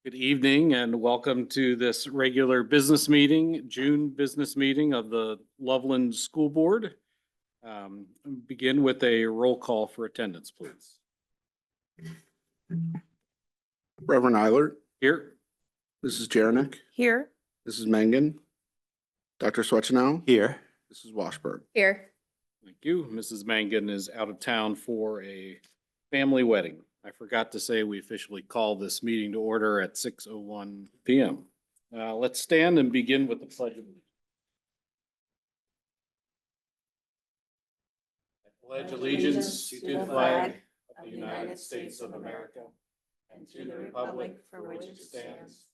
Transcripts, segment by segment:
Good evening and welcome to this regular business meeting, June business meeting of the Loveland School Board. Begin with a roll call for attendance, please. Reverend Eilert, Here. Mrs. Jarenick, Here. Mrs. Mangan, Dr. Swetchenow, Here. Mrs. Washburn. Here. Thank you. Mrs. Mangan is out of town for a family wedding. I forgot to say we officially call this meeting to order at 6:01 p.m. Let's stand and begin with the pledge of allegiance. I pledge allegiance to the flag of the United States of America and to the republic for which it stands,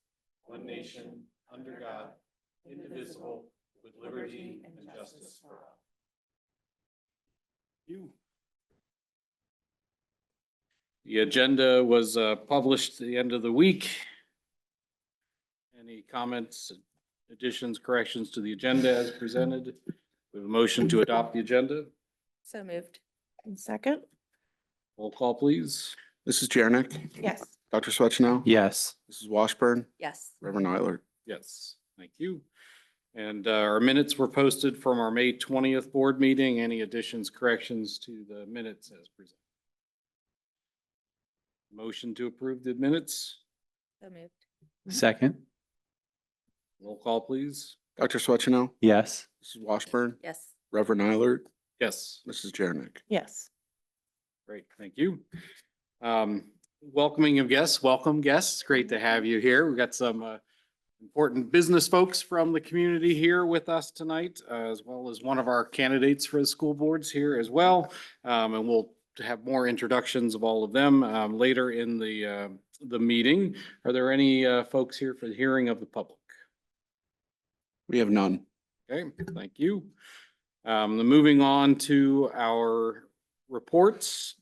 one nation, under God, indivisible, with liberty and justice for all. You. The agenda was published at the end of the week. Any comments, additions, corrections to the agenda as presented? We have a motion to adopt the agenda. So moved. And second? Roll call, please. Mrs. Jarenick, Yes. Dr. Swetchenow, Yes. Mrs. Washburn, Yes. Reverend Eilert. Yes, thank you. And our minutes were posted from our May 20th board meeting. Any additions, corrections to the minutes as presented? Motion to approve the minutes. So moved. Second. Roll call, please. Dr. Swetchenow, Yes. Mrs. Washburn, Yes. Reverend Eilert, Yes. Mrs. Jarenick. Yes. Great, thank you. Welcoming of guests, welcome guests. Great to have you here. We've got some important business folks from the community here with us tonight, as well as one of our candidates for the school boards here as well. And we'll have more introductions of all of them later in the meeting. Are there any folks here for the hearing of the public? We have none. Okay, thank you. Moving on to our reports.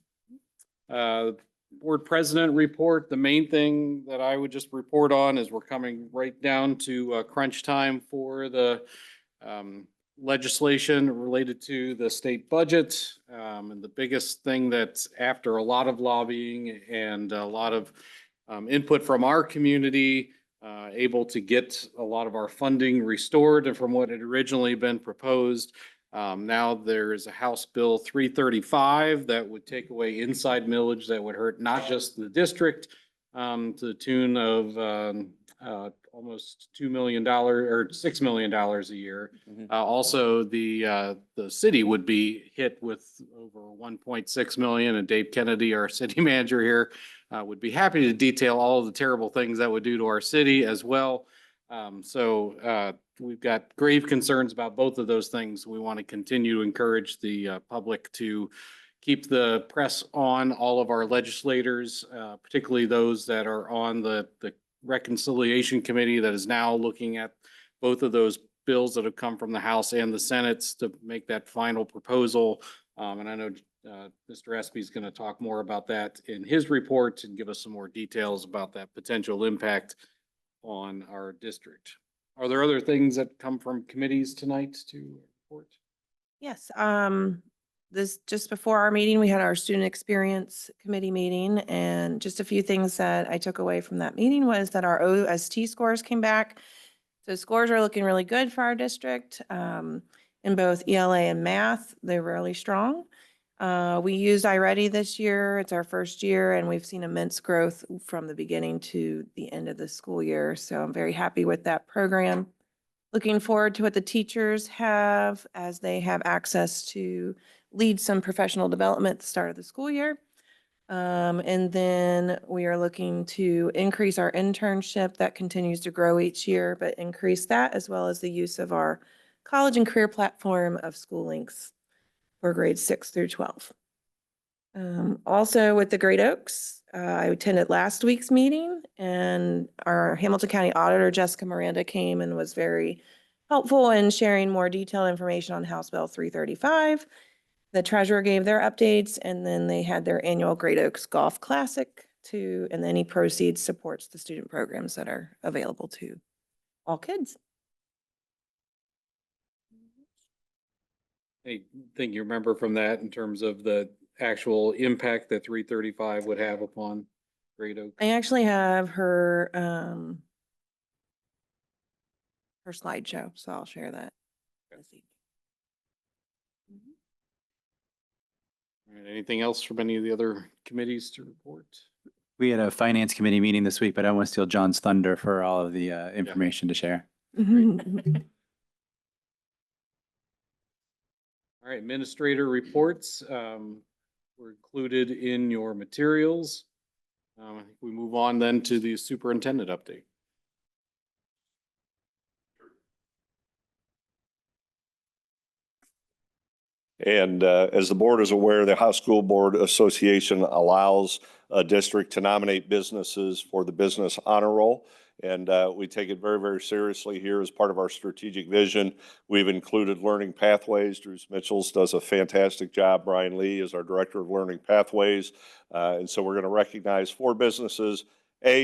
Board president report. The main thing that I would just report on is we're coming right down to crunch time for the legislation related to the state budget. And the biggest thing that's after a lot of lobbying and a lot of input from our community, able to get a lot of our funding restored and from what had originally been proposed. Now there is a House Bill 335 that would take away inside millage that would hurt not just the district to the tune of almost $2 million or $6 million a year. Also, the city would be hit with over 1.6 million, and Dave Kennedy, our city manager here, would be happy to detail all of the terrible things that would do to our city as well. We've got grave concerns about both of those things. We want to continue to encourage the public to keep the press on all of our legislators, particularly those that are on the Reconciliation Committee that is now looking at both of those bills that have come from the House and the Senate to make that final proposal. And I know Mr. Espy is going to talk more about that in his report and give us some more details about that potential impact on our district. Are there other things that come from committees tonight to report? Yes. This just before our meeting, we had our student experience committee meeting, and just a few things that I took away from that meeting was that our OST scores came back. So scores are looking really good for our district in both ELA and math. They're really strong. We used iReady this year. It's our first year, and we've seen immense growth from the beginning to the end of the school year. So I'm very happy with that program. Looking forward to what the teachers have as they have access to lead some professional development at the start of the school year. And then we are looking to increase our internship that continues to grow each year, but increase that as well as the use of our college and career platform of School Links for grades 6 through 12. Also with the Great Oaks, I attended last week's meeting, and our Hamilton County Auditor, Jessica Miranda, came and was very helpful in sharing more detailed information on House Bill 335. The treasurer gave their updates, and then they had their annual Great Oaks Golf Classic and any proceeds supports the student programs that are available to all kids. Anything you remember from that in terms of the actual impact that 335 would have upon Great Oak. I actually have her, her slideshow, so I'll share that this evening. All right, anything else from any of the other committees to report? We had a finance committee meeting this week, but I don't want to steal John's thunder for all of the information to share. All right, administrator reports were included in your materials. I think we move on then to the superintendent update. And as the board is aware, the House School Board Association allows a district to nominate businesses for the business honor roll. And we take it very, very seriously here as part of our strategic vision. We've included learning pathways. Drew Mitchells does a fantastic job. Brian Lee is our director of learning pathways. And so we're going to recognize 4 businesses,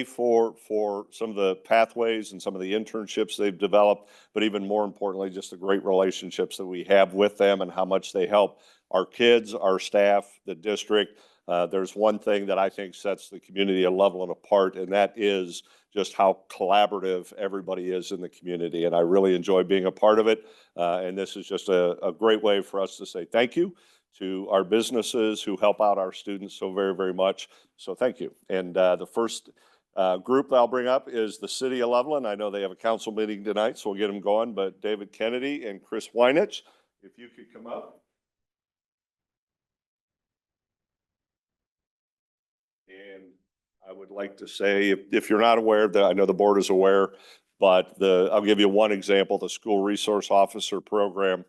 for some of the pathways and some of the internships they've developed, but even more importantly, just the great relationships that we have with them and how much they help our kids, our staff, the district. There's one thing that I think sets the community of Loveland apart, and that is just how collaborative everybody is in the community. And I really enjoy being a part of it. And this is just a great way for us to say thank you to our businesses who help out our students so very, very much. So thank you. And the first group that I'll bring up is the City of Loveland. I know they have a council meeting tonight, so we'll get them going. But David Kennedy and Chris Weinich, if you could come up. And I would like to say, if you're not aware, that I know the board is aware, but I'll give you one example, the School Resource Officer Program.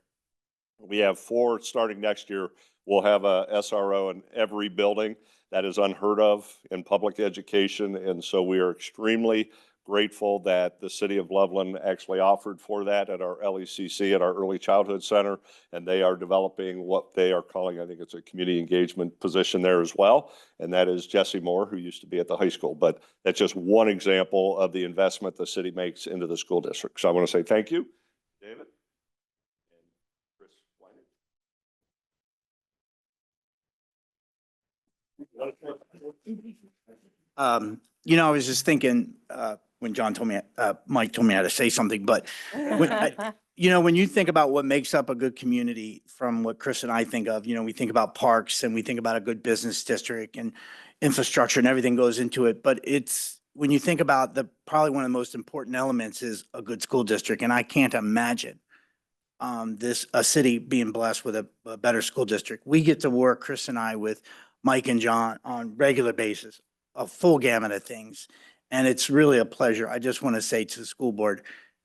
We have 4 starting next year. We'll have a SRO in every building. That is unheard of in public education. And so we are extremely grateful that the City of Loveland actually offered for that at our LECC, at our Early Childhood Center. And they are developing what they are calling, I think it's a community engagement position there as well. And that is Jesse Moore, who used to be at the high school. But that's just one example of the investment the city makes into the school district. So I want to say thank you, David. I was just thinking, when John told me, Mike told me how to say something, but when you think about what makes up a good community from what Chris and I think of, we think about parks and we think about a good business district and infrastructure and everything goes into it. But when you think about probably one of the most important elements is a good school district. And I can't imagine a city being blessed with a better school district. We get to work, Chris and I, with Mike and John on regular basis, a full gamut of things. And it's really a pleasure. I just want to say to the school board,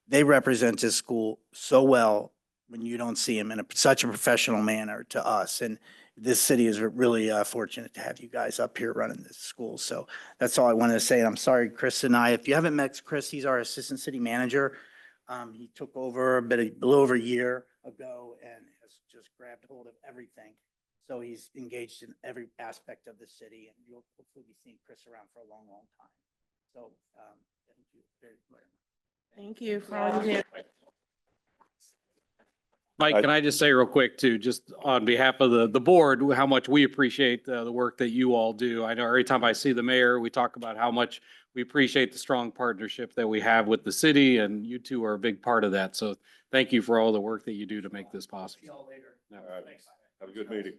they represent this school so well when you don't see them in such a professional manner to us. And this city is really fortunate to have you guys up here running this school. So that's all I wanted to say. And I'm sorry, Chris and I, if you haven't met Chris, he's our assistant city manager. He took over a little over a year ago and has just grabbed hold of everything. So he's engaged in every aspect of the city, and you'll hopefully be seeing Chris around for a long, long time. So thank you very much. Thank you for all you do. Mike, can I just say real quick too, just on behalf of the board, how much we appreciate the work that you all do. I know every time I see the mayor, we talk about how much we appreciate the strong partnership that we have with the city, and you two are a big part of that. So thank you for all the work that you do to make this possible. See y'all later. All right. Have a good meeting.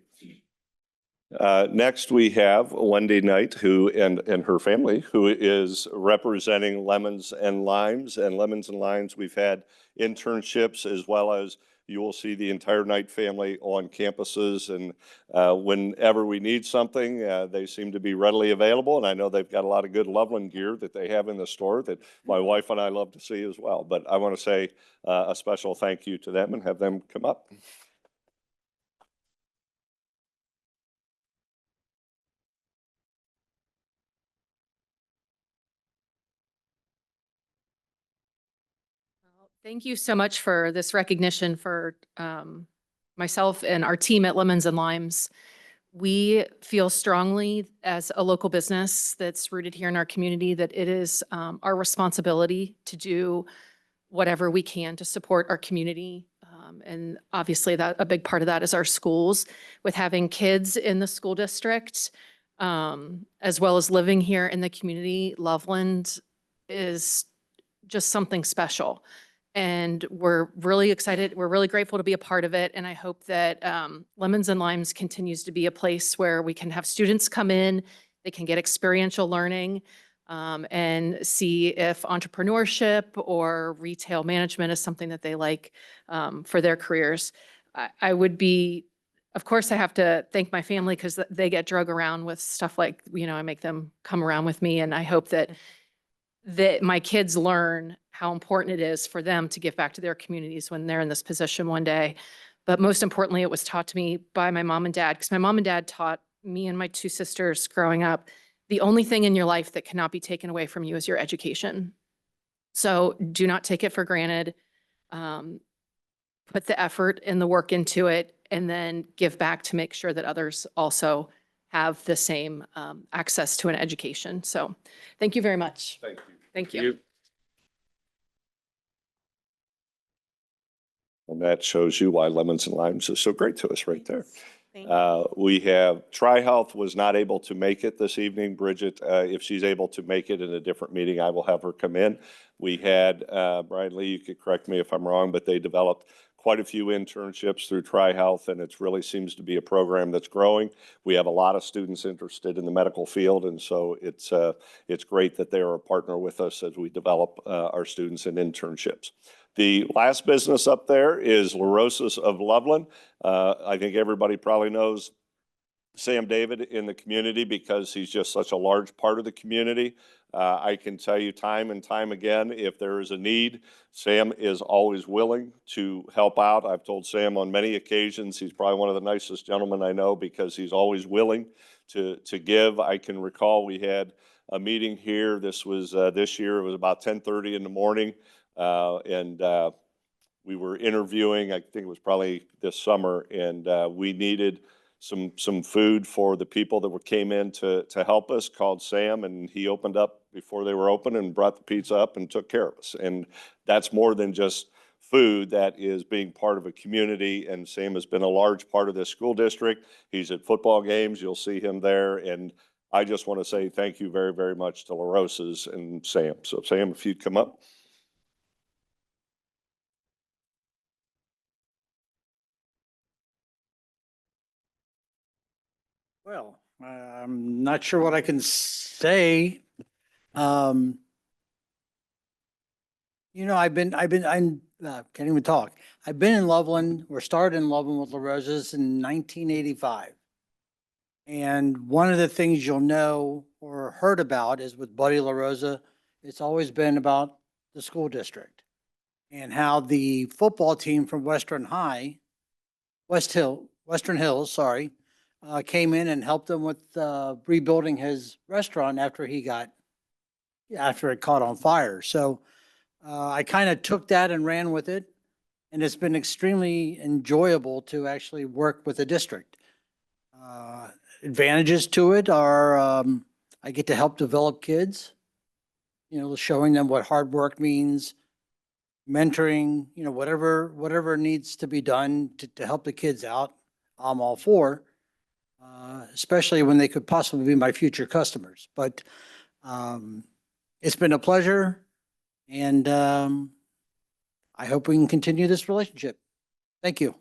Next, we have Wendy Knight, and her family, who is representing Lemons and Limes. And Lemons and Limes, we've had internships, as well as you will see the entire Knight family on campuses. And whenever we need something, they seem to be readily available. And I know they've got a lot of good Loveland gear that they have in the store that my wife and I love to see as well. But I want to say a special thank you to them and have them come up. Thank you so much for this recognition for myself and our team at Lemons and Limes. We feel strongly as a local business that's rooted here in our community that it is our responsibility to do whatever we can to support our community. And obviously that a big part of that is our schools. With having kids in the school district, as well as living here in the community. Loveland is just something special. And we're really excited. We're really grateful to be a part of it. And I hope that Lemons and Limes continues to be a place where we can have students come in, they can get experiential learning, and see if entrepreneurship or retail management is something that they like for their careers. I would be, of course, I have to thank my family because they get drug around with stuff like, I make them come around with me, and I hope that my kids learn how important it is for them to give back to their communities when they're in this position one day. But most importantly, it was taught to me by my mom and dad, because my mom and dad taught me and my two sisters growing up, the only thing in your life that cannot be taken away from you is your education. So do not take it for granted. Put the effort and the work into it, and then give back to make sure that others also have the same access to an education. So thank you very much. Thank you. Thank you. And that shows you why Lemons and Limes is so great to us right there. Thank you. We have Tri-Health was not able to make it this evening. Bridget, if she's able to make it in a different meeting, I will have her come in. We had, Brian Lee, you could correct me if I'm wrong, but they developed quite a few internships through Tri-Health, and it really seems to be a program that's growing. We have a lot of students interested in the medical field, and so it's great that they are a partner with us as we develop our students in internships. The last business up there is La Rosa's of Loveland. I think everybody probably knows Sam David in the community because he's just such a large part of the community. I can tell you time and time again, if there is a need, Sam is always willing to help out. I've told Sam on many occasions, he's probably one of the nicest gentlemen I know because he's always willing to give. I can recall we had a meeting here. This was this year. It was about 10:30 in the morning. And we were interviewing, I think it was probably this summer, and we needed some food for the people that came in to help us, called Sam, and he opened up before they were open and brought the pizza up and took care of us. And that's more than just food. That is being part of a community, and Sam has been a large part of this school district. He's at football games. You'll see him there, and I just want to say thank you very, very much to La Rosa's and Sam. So Sam, if you'd come up. Well, I'm not sure what I can say. I'm can't even talk. I've been in Loveland, or started in Loveland with La Rosa's in 1985. And one of the things you'll know or heard about is with Buddy La Rosa, it's always been about the school district and how the football team from Western Hills, sorry, came in and helped him with rebuilding his restaurant after it caught on fire. So I kind of took that and ran with it, and it's been extremely enjoyable to actually work with the district. Advantages to it are I get to help develop kids, showing them what hard work means, mentoring, whatever needs to be done to help the kids out. I'm all for. Especially when they could possibly be my future customers. But it's been a pleasure, and I hope we can continue this relationship. Thank you.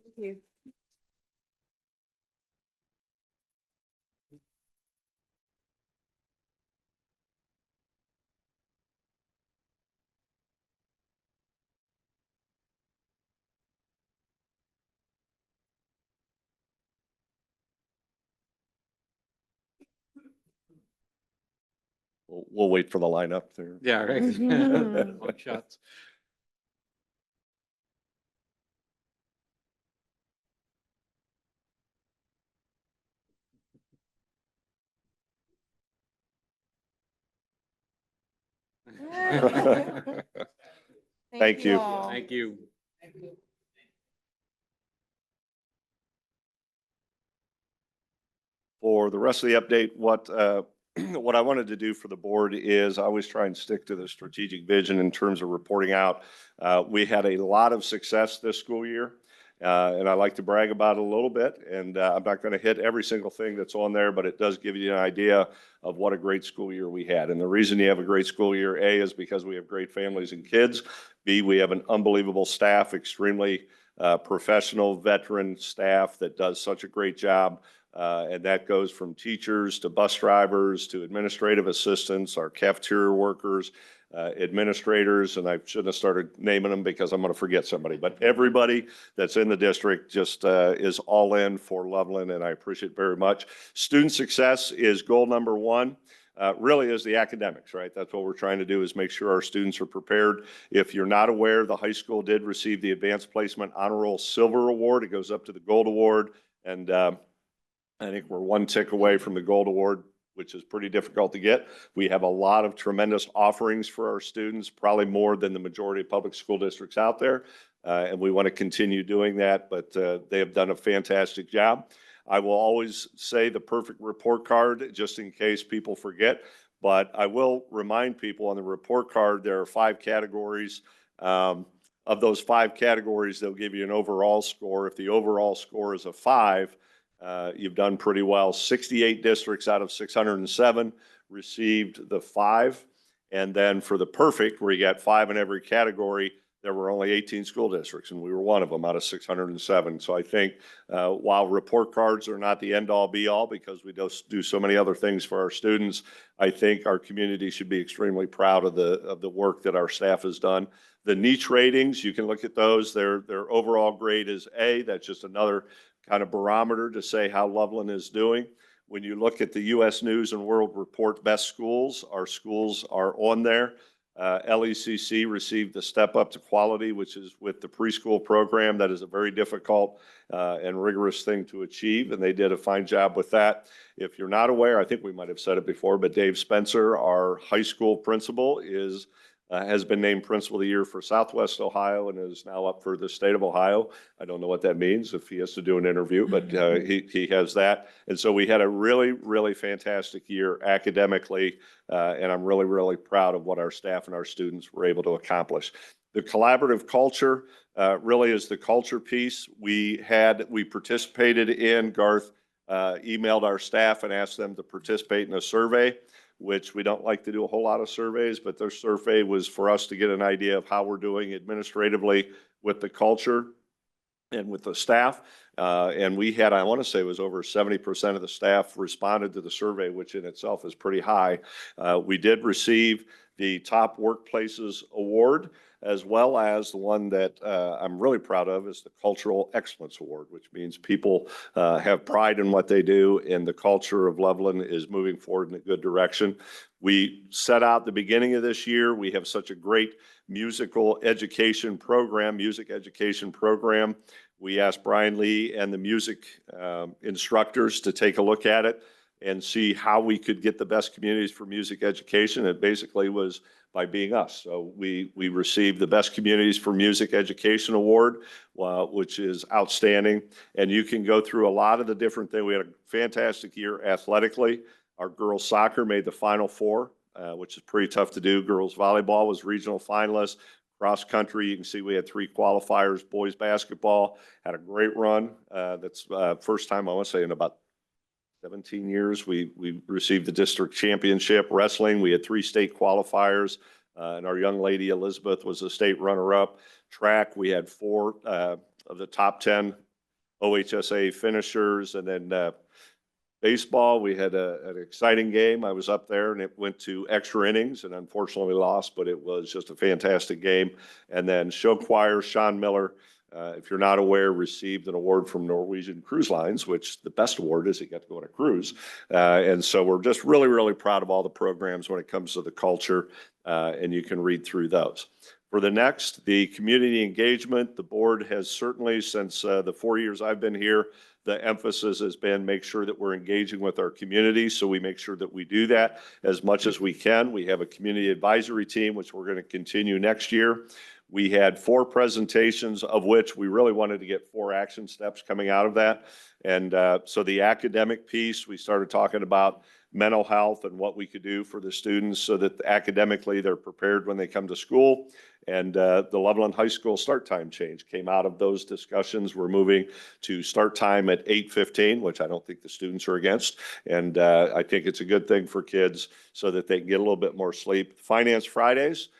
Thank you. We'll wait for the lineup there. Yeah, right. Mhm. Long shots. Thank you. all. Thank you. For the rest of the update, what what I wanted to do for the board is I always try and stick to the strategic vision in terms of reporting out. We had a lot of success this school year, And I like to brag about it a little bit. And I'm not going to hit every single thing that's on there, but it does give you an idea of what a great school year we had. And the reason you have a great school year, A, is because we have great families and kids. B, we have an unbelievable staff, extremely professional veteran staff that does such a great job. And that goes from teachers to bus drivers to administrative assistants, our cafeteria workers, administrators, and I shouldn't have started naming them because I'm going to forget somebody, but everybody that's in the district just is all in for Loveland, and I appreciate it very much. Student success is goal number one. Really is the academics, right? That's what we're trying to do, is make sure our students are prepared. If you're not aware, the high school did receive the Advanced Placement Honor Roll Silver Award. It goes up to the Gold Award, and I think we're one tick away from the Gold Award, which is pretty difficult to get. We have a lot of tremendous offerings for our students, probably more than the majority of public school districts out there. And we want to continue doing that, but they have done a fantastic job. I will always say the perfect report card, just in case people forget, but I will remind people on the report card, there are 5 categories. Of those 5 categories, they'll give you an overall score. If the overall score is a 5, you've done pretty well. 68 districts out of 607 received the 5. And then for the perfect, where you got 5 in every category, there were only 18 school districts, and we were one of them out of 607. So I think while report cards are not the end-all be-all, because we do so many other things for our students, I think our community should be extremely proud of the work that our staff has done. The niche ratings, you can look at those. Their overall grade is A. That's just another kind of barometer to say how Loveland is doing. When you look at the U.S. News and World Report best schools, our schools are on there. LECC received the Step Up to Quality, which is with the preschool program. That is a very difficult and rigorous thing to achieve, and they did a fine job with that. If you're not aware, I think we might have said it before, but Dave Spencer, our high school principal, has been named Principal of the Year for Southwest Ohio and is now up for the state of Ohio. I don't know what that means if he has to do an interview, but he has that. And so we had a really, really fantastic year academically, and I'm really, really proud of what our staff and our students were able to accomplish. The collaborative culture really is the culture piece. We participated in, Garth emailed our staff and asked them to participate in a survey, which we don't like to do a whole lot of surveys, but their survey was for us to get an idea of how we're doing administratively with the culture and with the staff. And we had, I want to say it was over 70% of the staff responded to the survey, which in itself is pretty high. We did receive the Top Workplaces Award, as well as the one that I'm really proud of is the Cultural Excellence Award, which means people have pride in what they do, and the culture of Loveland is moving forward in a good direction. We set out the beginning of this year. We have such a great music education program. We asked Brian Lee and the music instructors to take a look at it and see how we could get the best communities for music education. It basically was by being us. So we received the Best Communities for Music Education Award, which is outstanding. And you can go through a lot of the different things. We had a fantastic year athletically. Our girls soccer made the Final Four, which is pretty tough to do. Girls volleyball was regional finalists. Cross country, you can see we had 3 qualifiers. Boys basketball had a great run. That's first time, I want to say, in about 17 years, we received the district championship. Wrestling, we had 3 state qualifiers, and our young lady Elizabeth was a state runner-up. Track, we had 4 of the top 10 OHSA finishers, and then baseball, we had an exciting game. I was up there, and it went to extra innings, and unfortunately we lost, but it was just a fantastic game. And then show choir, Sean Miller, if you're not aware, received an award from Norwegian Cruise Lines, which the best award is he got to go on a cruise. And so we're just really, really proud of all the programs when it comes to the culture, and you can read through those. For the next, the community engagement, the board has certainly, since the 4 years I've been here, the emphasis has been make sure that we're engaging with our community. So we make sure that we do that as much as we can. We have a community advisory team, which we're going to continue next year. We had 4 presentations, of which we really wanted to get 4 action steps coming out of that. And so the academic piece, we started talking about mental health and what we could do for the students so that academically they're prepared when they come to school. And the Loveland High School start time change came out of those discussions. We're moving to start time at 8:15, which I don't think the students are against. And I think it's a good thing for kids so that they can get a little bit more sleep. Finance Fridays,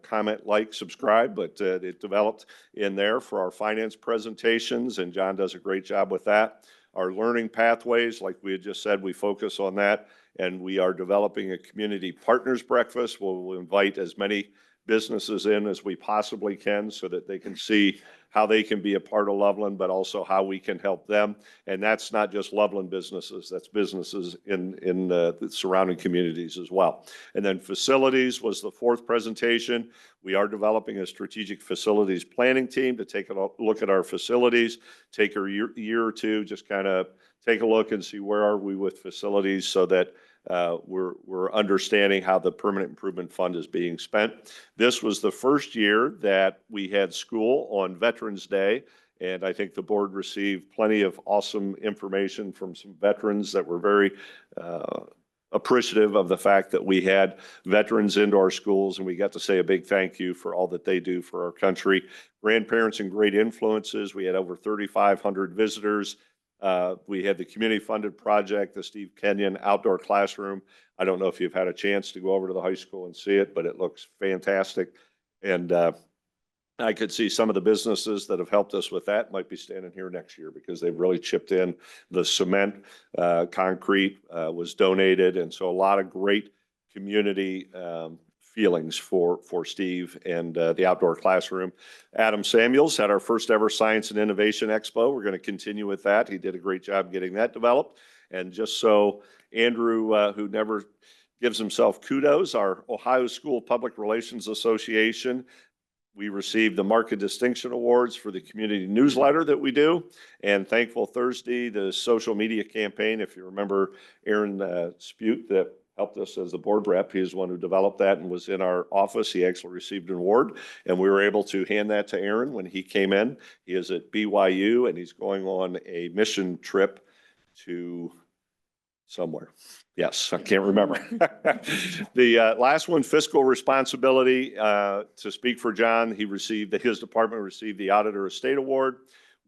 comment, like, subscribe, but it developed in there for our finance presentations, and John does a great job with that. Our learning pathways, like we had just said, we focus on that, and we are developing a community partners breakfast. We'll invite as many businesses in as we possibly can so that they can see how they can be a part of Loveland, but also how we can help them. And that's not just Loveland businesses, that's businesses in the surrounding communities as well. And then facilities was the 4th presentation. We are developing a strategic facilities planning team to take a look at our facilities, take a year or two, just kind of take a look and see where are we with facilities so that we're understanding how the permanent improvement fund is being spent. This was the first year that we had school on Veterans Day, and I think the board received plenty of awesome information from some veterans that were very appreciative of the fact that we had veterans into our schools, and we got to say a big thank you for all that they do for our country. Grandparents and great influences. We had over 3,500 visitors. We had the community funded project, the Steve Kenyon outdoor classroom. I don't know if you've had a chance to go over to the high school and see it, but it looks fantastic. And I could see some of the businesses that have helped us with that might be standing here next year because they've really chipped in. The cement, concrete was donated. And so a lot of great community feelings for Steve and the outdoor classroom. Adam Samuels had our first ever Science and Innovation Expo. We're going to continue with that. He did a great job getting that developed. And just so Andrew, who never gives himself kudos, our Ohio School Public Relations Association, we received the Market Distinction Awards for the community newsletter that we do. And Thankful Thursday, the social media campaign. If you remember Aaron Spute that helped us as the board rep. He is one who developed that and was in our office. He actually received an award, and we were able to hand that to Aaron when he came in. He is at BYU, and he's going on a mission trip to somewhere. Yes, I can't remember. The last one, fiscal responsibility. To speak for John, his department received the Auditor of State Award.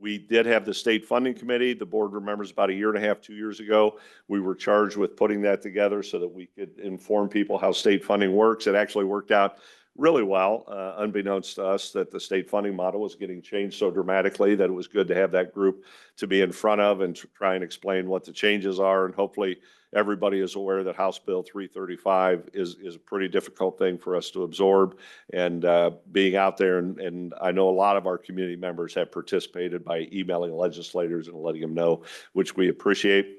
We did have the state funding committee. The board remembers about 1.5 years, 2 years ago, we were charged with putting that together so that we could inform people how state funding works. It actually worked out really well, unbeknownst to us, that the state funding model was getting changed so dramatically that it was good to have that group to be in front of and to try and explain what the changes are. And hopefully everybody is aware that House Bill 335 is a pretty difficult thing for us to absorb. And being out there, and I know a lot of our community members have participated by emailing legislators and letting them know, which we appreciate.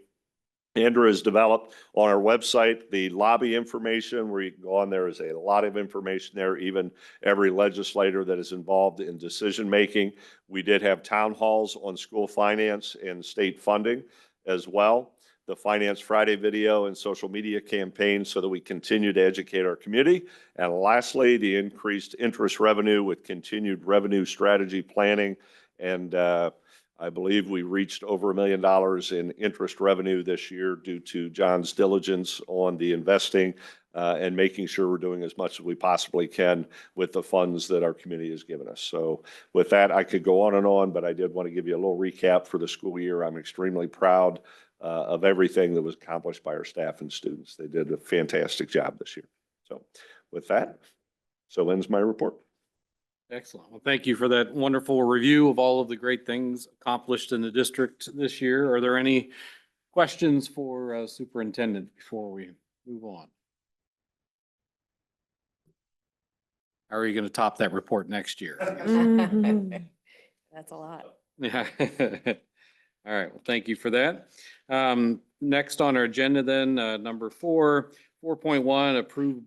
Andrew has developed on our website the lobby information where you can go on. There is a lot of information there, even every legislator that is involved in decision making. We did have town halls on school finance and state funding as well. The Finance Friday video and social media campaign so that we continue to educate our community. And lastly, the increased interest revenue with continued revenue strategy planning. And I believe we reached over $1 million in interest revenue this year due to John's diligence on the investing and making sure we're doing as much as we possibly can with the funds that our community has given us. So with that, I could go on and on, but I did want to give you a little recap for the school year. I'm extremely proud of everything that was accomplished by our staff and students. They did a fantastic job this year. So with that, so ends my report. Excellent. Well, thank you for that wonderful review of all of the great things accomplished in the district this year. Are there any questions for Superintendent before we move on? How are you going to top that report next year? Mhm. That's a lot. Yeah. All right. Well, thank you for that. Next on our agenda then, number 4.1, approve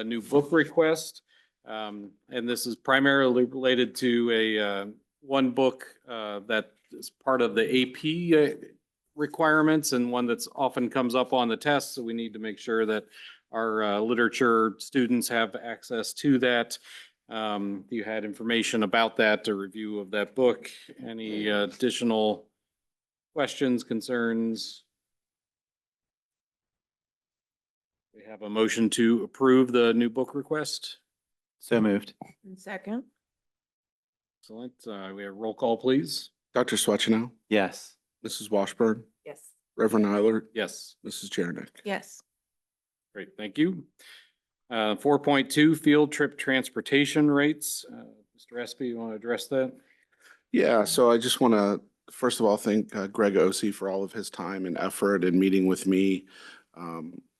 new book request. And this is primarily related to a one book that is part of the AP requirements and one that's often comes up on the test. So we need to make sure that our literature students have access to that. You had information about that, a review of that book. Any additional questions, concerns? We have a motion to approve the new book request. So moved. Second? Excellent. We have roll call, please. Dr. Swetchinow, Yes. Mrs. Washburn, Yes. Reverend Eilert, Yes. Mrs. Jernick. Yes. Great, thank you. 4.2, field trip transportation rates. Mr. Espy, you want to address that? Yeah, so I just want to, first of all, thank Greg Ossie for all of his time and effort in meeting with me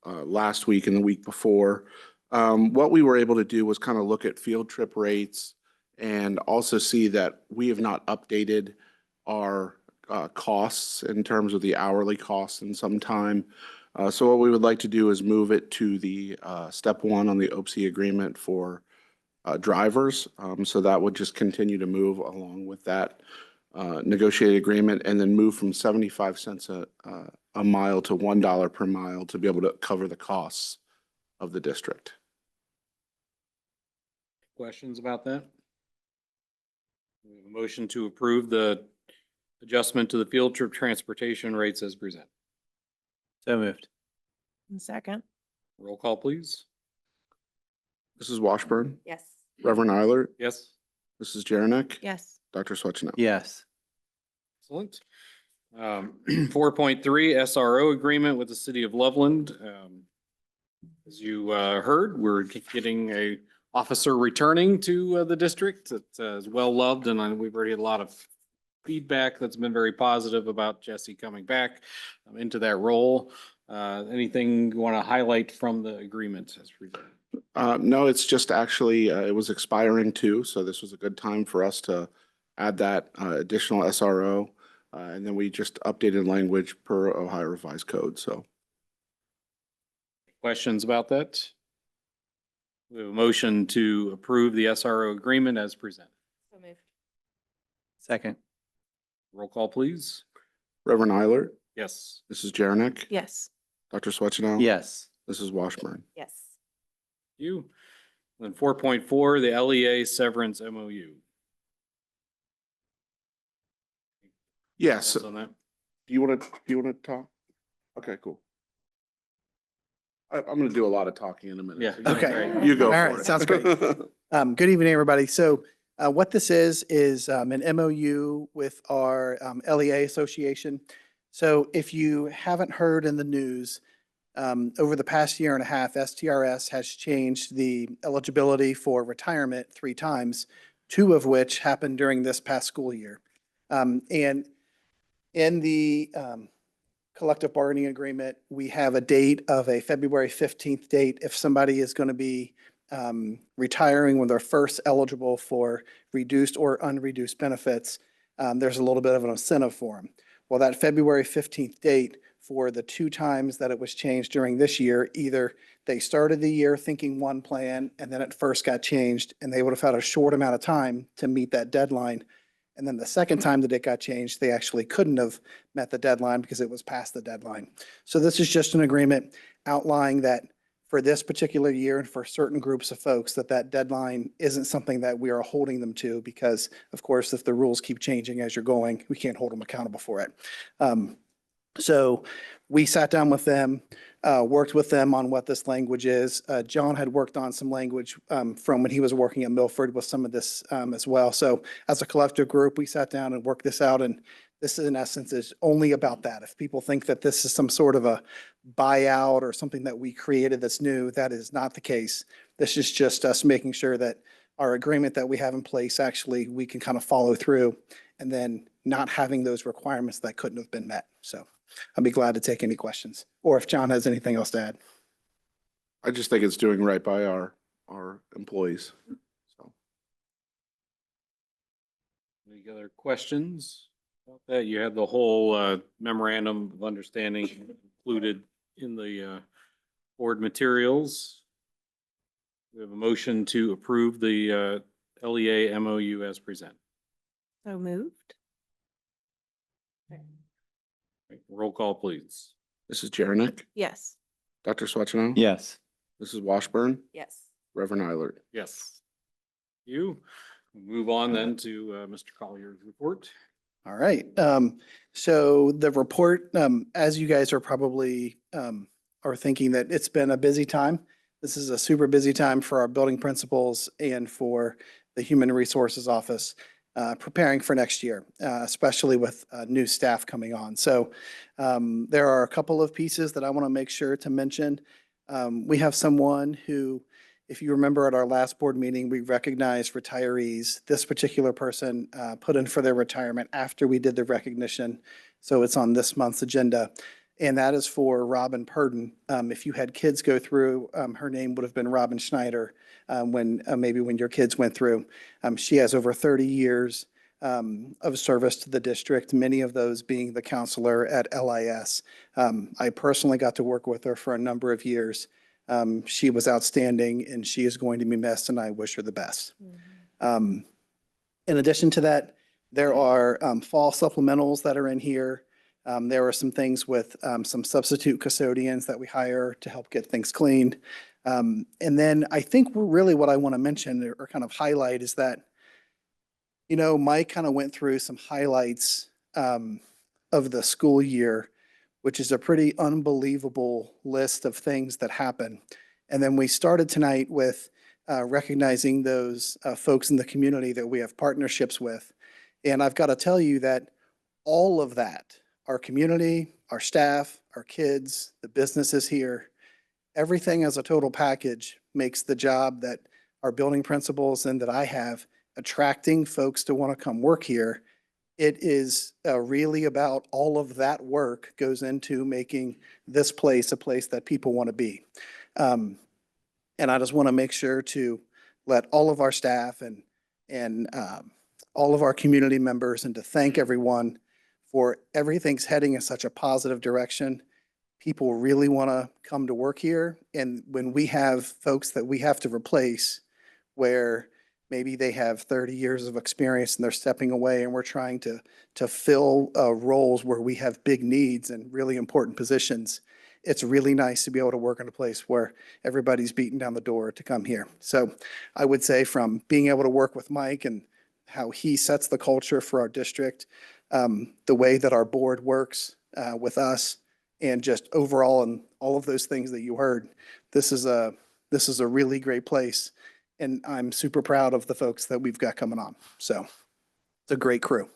last week and the week before. What we were able to do was kind of look at field trip rates and also see that we have not updated our costs in terms of the hourly costs in some time. So what we would like to do is move it to the step one on the OPSI agreement for drivers. So that would just continue to move along with that negotiated agreement, and then move from 75 cents a mile to $1 per mile to be able to cover the costs of the district. Questions about that? We have a motion to approve the adjustment to the field trip transportation rates as presented. So moved. Second? Roll call, please. Mrs. Washburn, Yes. Reverend Eilert, Yes. Mrs. Jernick, Yes. Dr. Swetchinow. Yes. Excellent. 4.3 SRO agreement with the city of Loveland. As you heard, we're getting a officer returning to the district that is well loved, and we've already had a lot of feedback that's been very positive about Jesse coming back into that role. Anything you want to highlight from the agreement as presented? No, it's just actually, it was expiring too, so this was a good time for us to add that additional SRO. And then we just updated language per Ohio Revised Code, so. Questions about that? We have a motion to approve the SRO agreement as presented. So moved. Second. Roll call, please. Reverend Eilert, Yes. Mrs. Jernick, Yes. Dr. Swetchinow. Yes. Mrs. Washburn. Yes. You. Then 4.4, the LEA severance MOU. Yes, Thoughts on that? do you want to talk? Okay, cool. I'm going to do a lot of talking in a minute. Yeah. so Okay. Great. You go All for right, it. sounds great. Good evening, everybody. So what this is an MOU with our LEA Association. So if you haven't heard in the news, over the past year and a half, STRS has changed the eligibility for retirement 3 times, 2 of which happened during this past school year. And in the collective bargaining agreement, we have a date of a February 15th date if somebody is going to be retiring when they're first eligible for reduced or unreduced benefits. There's a little bit of an incentive for them. Well, that February 15th date for the 2 times that it was changed during this year, either they started the year thinking one plan and then it first got changed and they would have had a short amount of time to meet that deadline. And then the second time that it got changed, they actually couldn't have met the deadline because it was past the deadline. So this is just an agreement outlining that for this particular year and for certain groups of folks, that deadline isn't something that we are holding them to because, of course, if the rules keep changing as you're going, we can't hold them accountable for it. So we sat down with them, worked with them on what this language is. John had worked on some language from when he was working at Milford with some of this as well. So as a collective group, we sat down and worked this out. And this is in essence is only about that. If people think that this is some sort of a buyout or something that we created that's new, that is not the case. This is just us making sure that our agreement that we have in place, actually, we can kind of follow through and then not having those requirements that couldn't have been met. So I'll be glad to take any questions or if John has anything else to add. I just think it's doing right by our employees. So. Any other questions about that? You had the whole memorandum of understanding included in the board materials. We have a motion to approve the LEA MOU as presented. So moved. Roll call, please. Mrs. Jernick, Yes. Dr. Swetchinow. Yes. Mrs. Washburn, Yes. Reverend Eilert. Yes. You move on then to Mr. Collier's report. All right. So the report, as you guys are probably are thinking that it's been a busy time. This is a super busy time for our building principals and for the Human Resources Office, preparing for next year, especially with new staff coming on. So there are a couple of pieces that I want to make sure to mention. We have someone who, if you remember at our last board meeting, we recognized retirees. This particular person put in for their retirement after we did the recognition. So it's on this month's agenda. And that is for Robin Purdon. If you had kids go through, her name would have been Robin Schneider maybe when your kids went through. She has over 30 years of service to the district, many of those being the counselor at LIS. I personally got to work with her for a number of years. She was outstanding and she is going to be missed, and I wish her the best. In addition to that, there are fall supplementals that are in here. There are some things with some substitute custodians that we hire to help get things cleaned. And then I think really what I want to mention or kind of highlight is that, you know, Mike kind of went through some highlights of the school year, which is a pretty unbelievable list of things that happen. And then we started tonight with recognizing those folks in the community that we have partnerships with. And I've got to tell you that all of that, our community, our staff, our kids, the businesses here, everything as a total package makes the job that our building principals and that I have attracting folks to want to come work here. It is really about all of that work goes into making this place a place that people want to be. And I just want to make sure to let all of our staff and all of our community members and to thank everyone for everything's heading in such a positive direction. People really want to come to work here. And when we have folks that we have to replace where maybe they have 30 years of experience and they're stepping away and we're trying to fill roles where we have big needs and really important positions, it's really nice to be able to work in a place where everybody's beating down the door to come here. So I would say from being able to work with Mike and how he sets the culture for our district, the way that our board works with us, and just overall and all of those things that you heard, this is a really great place. And I'm super proud of the folks that we've got coming on. So it's a great crew.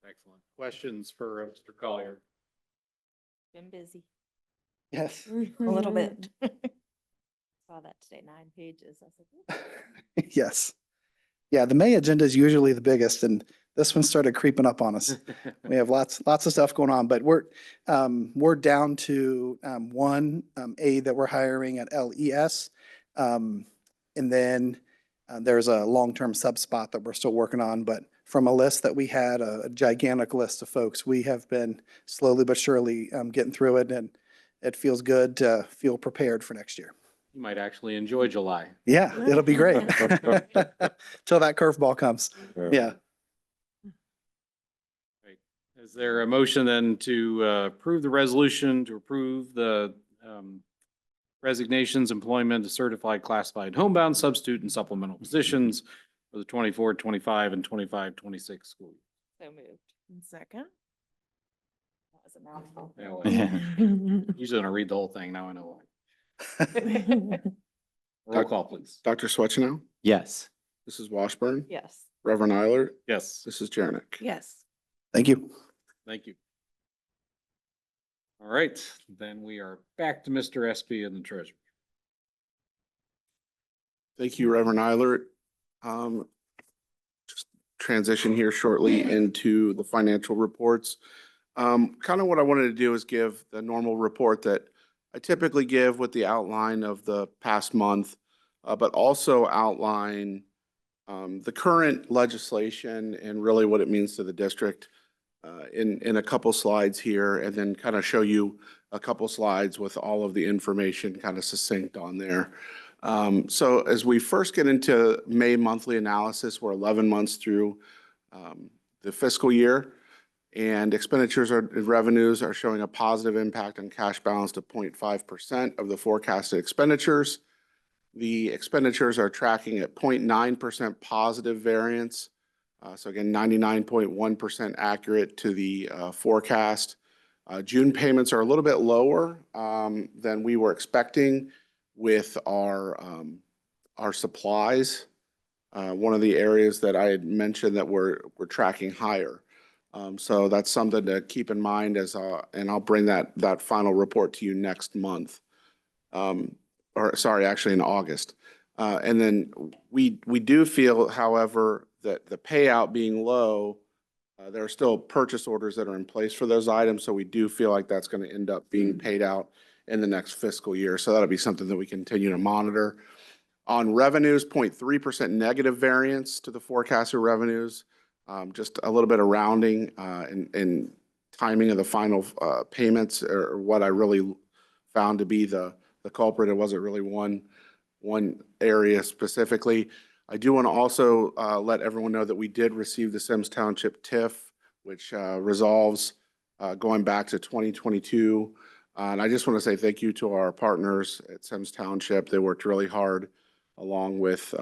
Excellent. Questions for Mr. Collier? Been busy, Yes. a little bit. Saw that today, 9 pages. I was like, "Ooh." Yes. Yeah, the May agenda is usually the biggest, and this one started creeping up on us. We have lots of stuff going on, but we're down to one aide that we're hiring at LES. And then there's a long-term sub spot that we're still working on, but from a list that we had, a gigantic list of folks, we have been slowly but surely getting through it, and it feels good to feel prepared for next year. You might actually enjoy July. Yeah, it'll be great. Till that curveball comes. Yeah. Right. Is there a motion then to approve the resolution to approve the resignations, employment of certified classified homebound substitute and supplemental positions for the 24-25 and 25-26 school year? So moved. Second. That was a mouthful. Yeah, well, Yeah. usually when I read the whole thing, now I know why. Roll call, please. Dr. Swetchenow, Yes. Mrs. Washburn, Yes. Reverend Eiler, Yes, Mrs. Jernick. Yes. Thank you. thank you. All right, then we are back to Mr. Espy and the treasurer. Thank you, Reverend Eiler. Just transition here shortly into the financial reports. Kind of what I wanted to do is give the normal report that I typically give with the outline of the past month, but also outline the current legislation and really what it means to the district in a couple slides here, and then kind of show you a couple slides with all of the information kind of succinct on there. So as we first get into May monthly analysis, we're 11 months through the fiscal year, and expenditures and revenues are showing a positive impact on cash balance to 0.5% of the forecasted expenditures. The expenditures are tracking at 0.9% positive variance. So again, 99.1% accurate to the forecast. June payments are a little bit lower than we were expecting with our supplies. One of the areas that I had mentioned that we're tracking higher. So that's something to keep in mind and I'll bring that final report to you next month. Or sorry, actually in August. And then we do feel, however, that the payout being low, there are still purchase orders that are in place for those items. So we do feel like that's going to end up being paid out in the next fiscal year. So that'll be something that we continue to monitor. On revenues, 0.3% negative variance to the forecasted revenues. Just a little bit of rounding and timing of the final payments or what I really found to be the culprit. It wasn't really one area specifically. I do want to also let everyone know that we did receive the Sims Township TIF, which resolves going back to 2022. And I just want to say thank you to our partners at Sims Township. They worked really hard along with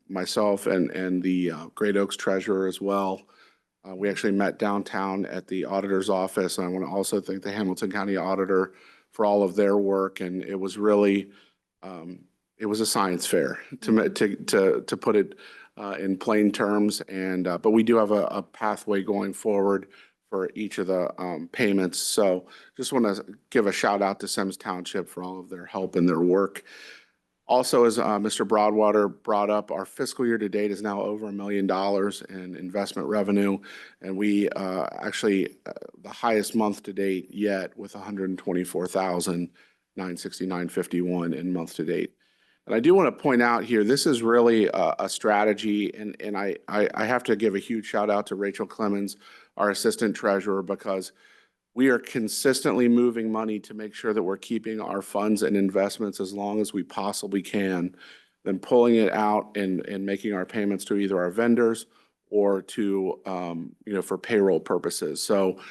myself and the Great Oaks treasurer as well. We actually met downtown at the auditor's office. And I want to also thank the Hamilton County Auditor for all of their work. And it was really, it was a science fair to put it in plain terms. And but we do have a pathway going forward for each of the payments. So just want to give a shout out to Sims Township for all of their help and their work. Also, as Mr. Broadwater brought up, our fiscal year to date is now over $1 million in investment revenue. And we actually, the highest month to date yet with $124,969.51 in month to date. And I do want to point out here, this is really a strategy. And I have to give a huge shout out to Rachel Clemens, our assistant treasurer, because we are consistently moving money to make sure that we're keeping our funds and investments as long as we possibly can, then pulling it out and making our payments to either our vendors or to, for payroll purposes. So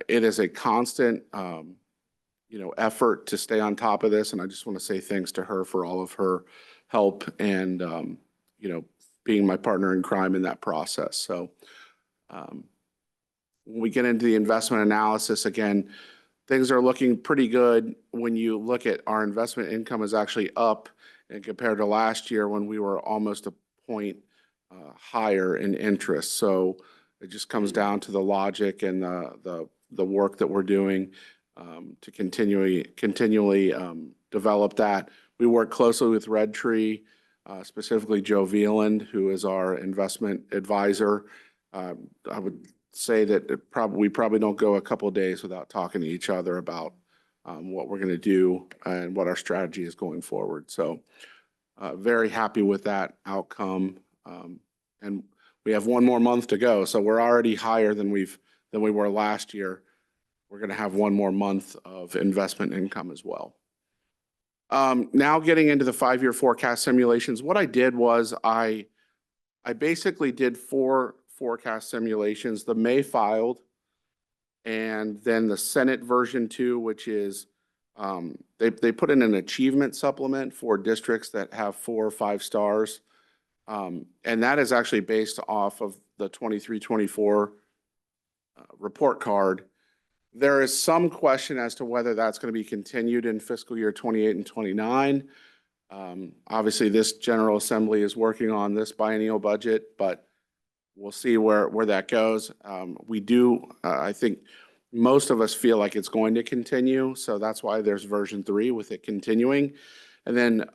it is a constant, effort to stay on top of this. And I just want to say thanks to her for all of her help and, being my partner in crime in that process. So, when we get into the investment analysis, again, things are looking pretty good. When you look at our investment income is actually up and compared to last year when we were almost a point higher in interest. So it just comes down to the logic and the work that we're doing to continually develop that. We work closely with Red Tree, specifically Joe Veland, who is our investment advisor. I would say that we probably don't go a couple of days without talking to each other about what we're going to do and what our strategy is going forward. So very happy with that outcome. And we have one more month to go. So we're already higher than we were last year. We're going to have one more month of investment income as well. Now getting into the 5-year forecast simulations, what I did was I basically did 4 forecast simulations, the May filed, and then the Senate version 2, which is they put in an achievement supplement for districts that have 4 or 5 stars. And that is actually based off of the 23-24 report card. There is some question as to whether that's going to be continued in fiscal year 28 and 29. Obviously, this General Assembly is working on this biennial budget, but we'll see where that goes. We do, I think most of us feel like it's going to continue. So that's why there's version 3 with it continuing. And then,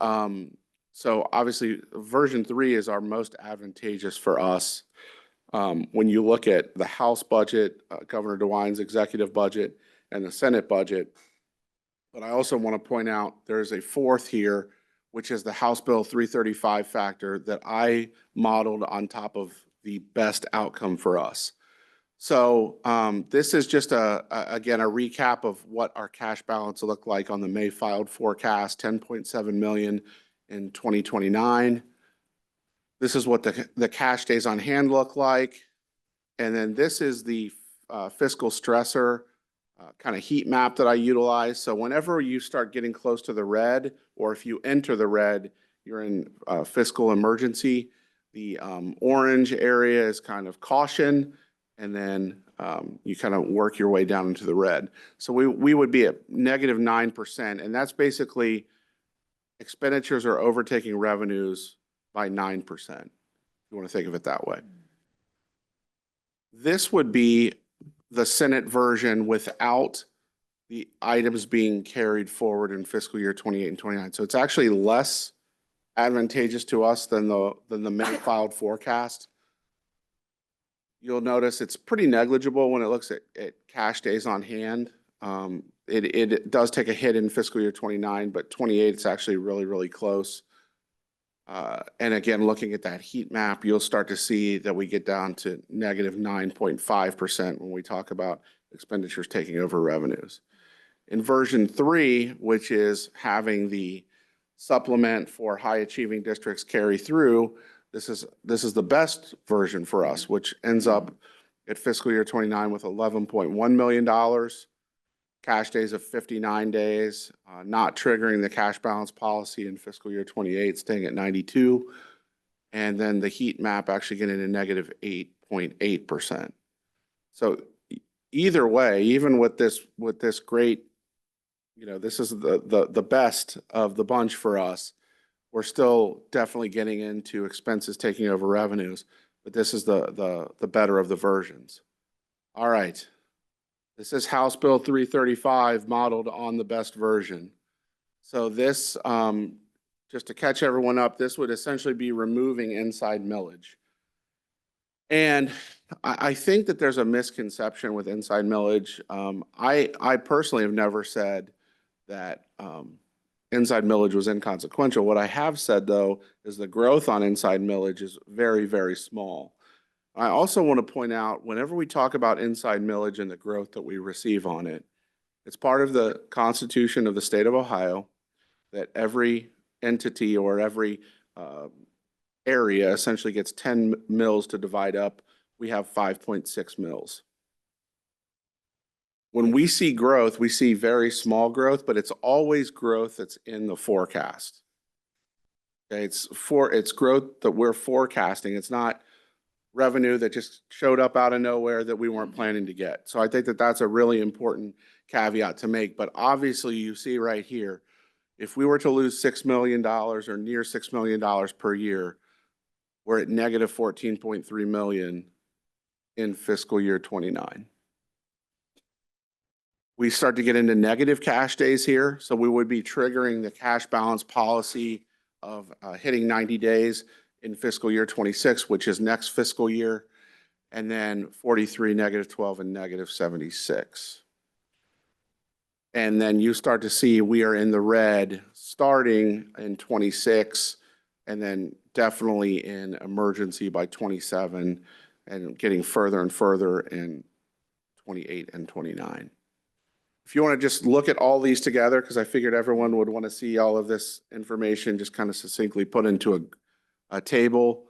so obviously version 3 is our most advantageous for us. When you look at the House budget, Governor DeWine's executive budget, and the Senate budget. But I also want to point out there's a 4th here, which is the House Bill 335 factor that I modeled on top of the best outcome for us. So this is just again, a recap of what our cash balance looked like on the May filed forecast, 10.7 million in 2029. This is what the cash days on hand look like. And then this is the fiscal stressor kind of heat map that I utilize. So whenever you start getting close to the red, or if you enter the red, you're in fiscal emergency. The orange area is kind of caution, and then you kind of work your way down into the red. So we would be at -9%, and that's basically expenditures are overtaking revenues by 9%. If you want to think of it that way. This would be the Senate version without the items being carried forward in fiscal year 28 and 29. So it's actually less advantageous to us than the May filed forecast. You'll notice it's pretty negligible when it looks at cash days on hand. It does take a hit in fiscal year 29, but 28, it's actually really, really close. And again, looking at that heat map, you'll start to see that we get down to -9.5% when we talk about expenditures taking over revenues. In version 3, which is having the supplement for high achieving districts carry through, this is the best version for us, which ends up at fiscal year 29 with $11.1 million, cash days of 59 days, not triggering the cash balance policy in fiscal year 28, staying at 92. And then the heat map actually getting a -8.8%. So either way, even with this great, this is the best of the bunch for us. We're still definitely getting into expenses taking over revenues, but this is the better of the versions. All right. This is House Bill 335 modeled on the best version. So this, just to catch everyone up, this would essentially be removing inside millage. And I think that there's a misconception with inside millage. I personally have never said that inside millage was inconsequential. What I have said, though, is the growth on inside millage is very, very small. I also want to point out, whenever we talk about inside millage and the growth that we receive on it, it's part of the Constitution of the state of Ohio that every entity or every area essentially gets 10 mills to divide up. We have 5.6 mills. When we see growth, we see very small growth, but it's always growth that's in the forecast. Okay, it's growth that we're forecasting. It's not revenue that just showed up out of nowhere that we weren't planning to get. So I think that that's a really important caveat to make. But obviously, you see right here, if we were to lose $6 million or near $6 million per year, we're at -14.3 million in fiscal year 29. We start to get into negative cash days here. So we would be triggering the cash balance policy of hitting 90 days in fiscal year 26, which is next fiscal year, and then 43, -12, and -76. And then you start to see we are in the red starting in 26, and then definitely in emergency by 27, and getting further and further in 28 and 29. If you want to just look at all these together, because I figured everyone would want to see all of this information just kind of succinctly put into a table,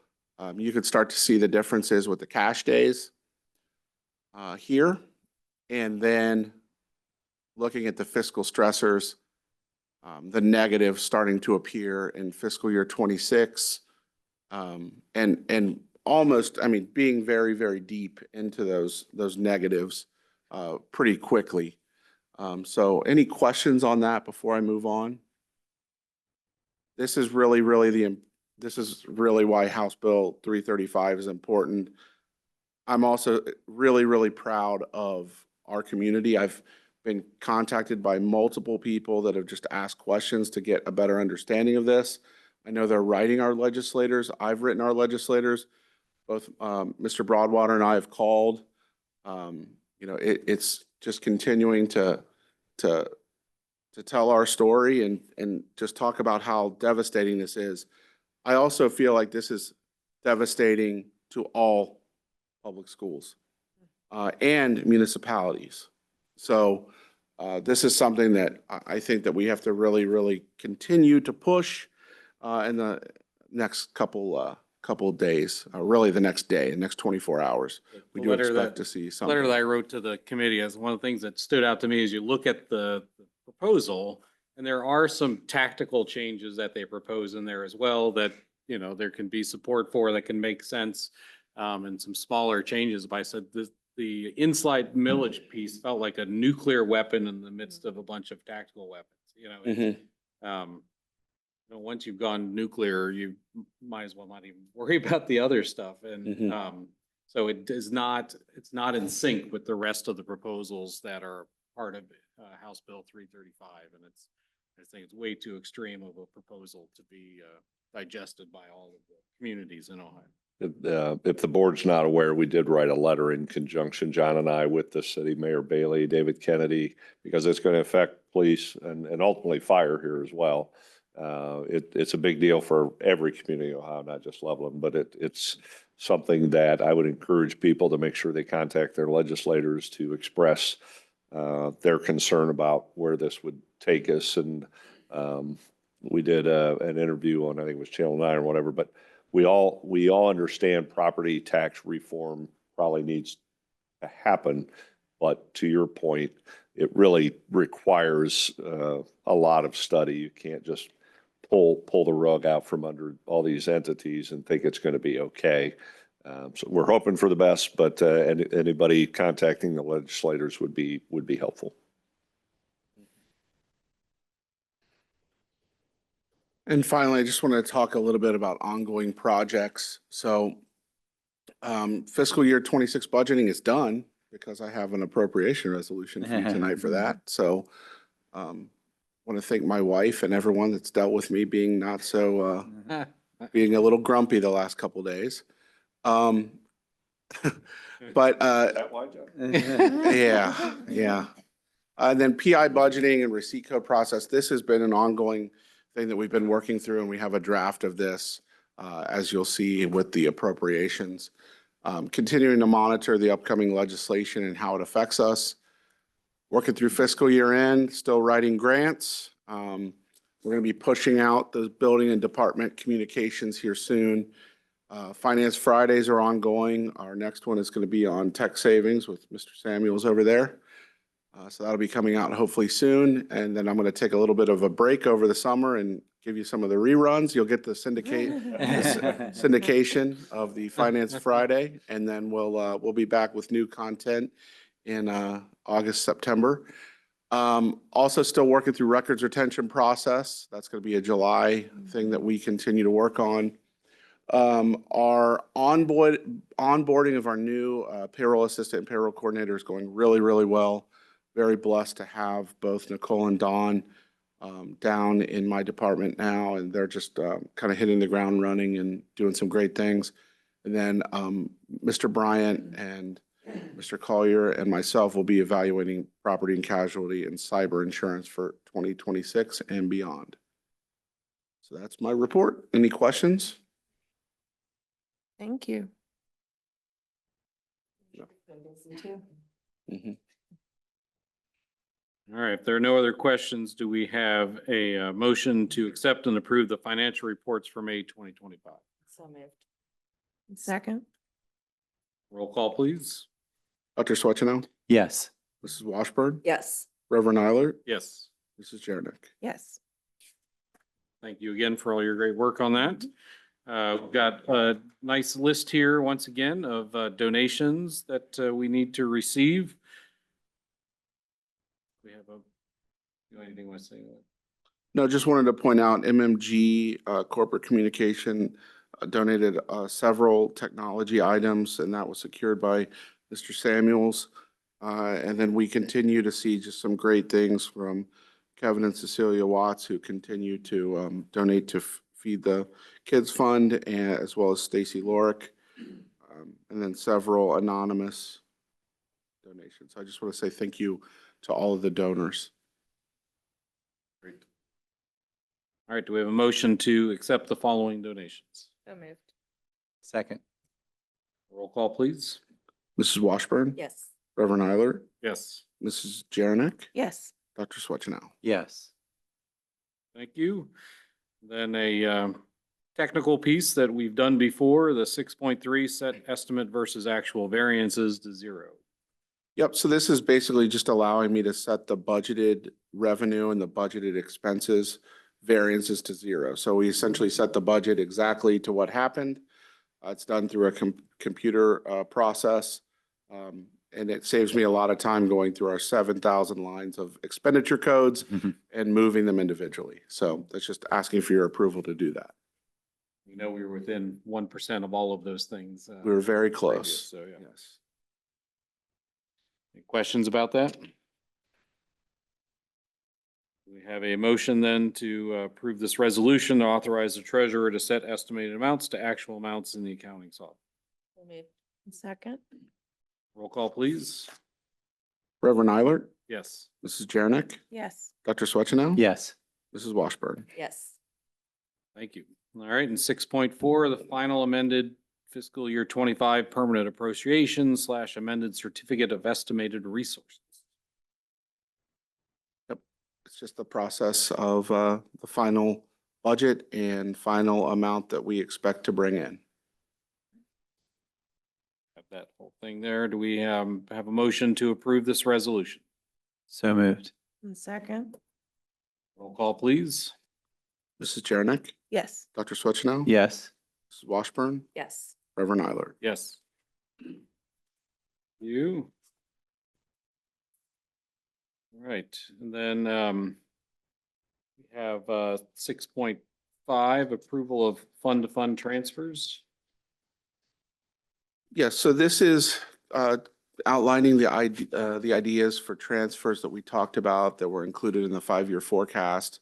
you could start to see the differences with the cash days here. And then looking at the fiscal stressors, the negative starting to appear in fiscal year 26, and almost, I mean, being very, very deep into those negatives pretty quickly. So any questions on that before I move on? This is really why House Bill 335 is important. I'm also really, really proud of our community. I've been contacted by multiple people that have just asked questions to get a better understanding of this. I know they're writing our legislators. I've written our legislators. Both Mr. Broadwater and I have called. It's just continuing to tell our story and just talk about how devastating this is. I also feel like this is devastating to all public schools and municipalities. So this is something that I think that we have to really, really continue to push in the next couple of days, really the next day, the next 24 hours. We do expect to see something. Letter that I wrote to the committee, as one of the things that stood out to me is you look at the proposal And there are some tactical changes that they propose in there as well that, you know, there can be support for that can make sense. And some smaller changes, but I said the in-slide millage piece felt like a nuclear weapon in the midst of a bunch of tactical weapons, you know. It's, you know, once you've gone nuclear, you might as well not even worry about the other stuff. And so it's not in sync with the rest of the proposals that are part of House Bill 335. And I think it's way too extreme of a proposal to be digested by all of the communities in Ohio. If the board's not aware, we did write a letter in conjunction, John and I, with the city mayor Bailey, David Kennedy, because it's going to affect police and ultimately fire here as well. It's a big deal for every community in Ohio, not just Loveland, but it's something that I would encourage people to make sure they contact their legislators to express their concern about where this would take us. And we did an interview on, I think it was Channel 9 or whatever, but we all understand property tax reform probably needs to happen. But to your point, it really requires a lot of study. You can't just pull the rug out from under all these entities and think it's going to be okay. So we're hoping for the best, but anybody contacting the legislators would be helpful. And finally, I just want to talk a little bit about ongoing projects. So fiscal year 26 budgeting is done because I have an appropriation resolution for you tonight for that. So want to thank my wife and everyone that's dealt with me being not so, being a little grumpy the last couple of days. But Is that why, John? yeah. And then PI budgeting and receipt code process. This has been an ongoing thing that we've been working through, and we have a draft of this, as you'll see with the appropriations. Continuing to monitor the upcoming legislation and how it affects us. Working through fiscal year end, still writing grants. We're going to be pushing out the building and department communications here soon. Finance Fridays are ongoing. Our next one is going to be on tech savings with Mr. Samuels over there. So that'll be coming out hopefully soon. And then I'm going to take a little bit of a break over the summer and give you some of the reruns. You'll get the syndication of the Finance Friday. And then we'll be back with new content in August, September. Also still working through records retention process. That's going to be a July thing that we continue to work on. Our onboarding of our new payroll assistant and payroll coordinator is going really, really well. Very blessed to have both Nicole and Dawn down in my department now, and they're just kind of hitting the ground running and doing some great things. And then Mr. Bryant and Mr. Collier and myself will be evaluating property and casualty and cyber insurance for 2026 and beyond. So that's my report. Any questions? Thank you. Mm-hmm. All right, if there are no other questions, do we have a motion to accept and approve the financial reports for May 2025? So moved. Second? Roll call, please. Dr. Swetchino, Yes. Mrs. Washburn, Yes. Reverend Eilert, Yes. Mrs. Jernick. Yes. Thank you again for all your great work on that. We've got a nice list here, once again, of donations that we need to receive. We have anything you want to say? No, just wanted to point out MMG Corporate Communication donated several technology items, and that was secured by Mr. Samuels. And then we continue to see just some great things from Kevin and Cecilia Watts, who continue to donate to Feed the Kids Fund, and as well as Stacy Lorick, and then several anonymous donations. I just want to say thank you to all of the donors. Great. All right, do we have a motion to accept the following donations? So moved. Second. Roll call, please. Mrs. Washburn? Yes. Reverend Eilert? Yes. Mrs. Jernick? Yes. Dr. Swetchino? Yes. Thank you. Then a technical piece that we've done before, the 6.3 set estimate versus actual variances to 0. Yep, so this is basically just allowing me to set the budgeted revenue and the budgeted expenses variances to zero. So we essentially set the budget exactly to what happened. It's done through a computer process. And it saves me a lot of time going through our 7,000 lines of expenditure codes and moving them individually. So that's just asking for your approval to do that. We know we were within 1% of all of those things. We were very previous, close. So, yeah. Yes. Any questions about that? We have a motion then to approve this resolution to authorize the treasurer to set estimated amounts to actual amounts in the accounting software. Second? Roll call, please. Reverend Eilert, Yes. Mrs. Jarnick, Yes. Dr. Swetchenow. Yes. Mrs. Washburn. Yes. Thank you. All right, and 6.4, the final amended fiscal year 25 permanent appropriation / amended certificate of estimated resources. It's just the process of the final budget and final amount that we expect to bring in. Have that whole thing there. Do we have a motion to approve this resolution? So moved. And second? Roll call, please. Mrs. Jarnick, Yes. Dr. Swetchenow. Yes. Mrs. Washburn, Yes. Reverend Eilert. Yes. You. All right, and then we have 6.5, approval of fund-to-fund transfers. Yes, so this is outlining the ideas for transfers that we talked about that were included in the 5-year forecast.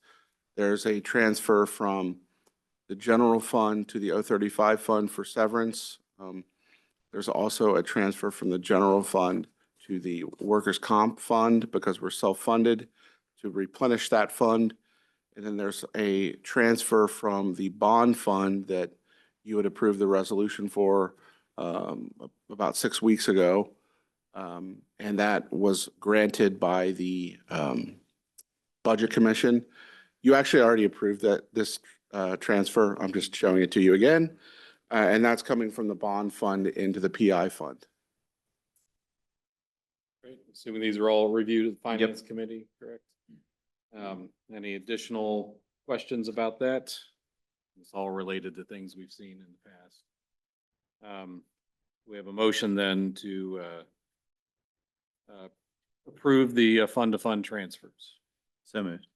There's a transfer from the general fund to the 035 fund for severance. There's also a transfer from the general fund to the workers' comp fund because we're self-funded to replenish that fund. And then there's a transfer from the bond fund that you would approve the resolution for about 6 weeks ago. And that was granted by the Budget Commission. You actually already approved this transfer. I'm just showing it to you again. And that's coming from the bond fund into the PI fund. Great. Assuming these are all reviewed at the Finance Committee, correct? Any additional questions about that? It's all related to things we've seen in the past. We have a motion then to approve the fund-to-fund transfers. So moved.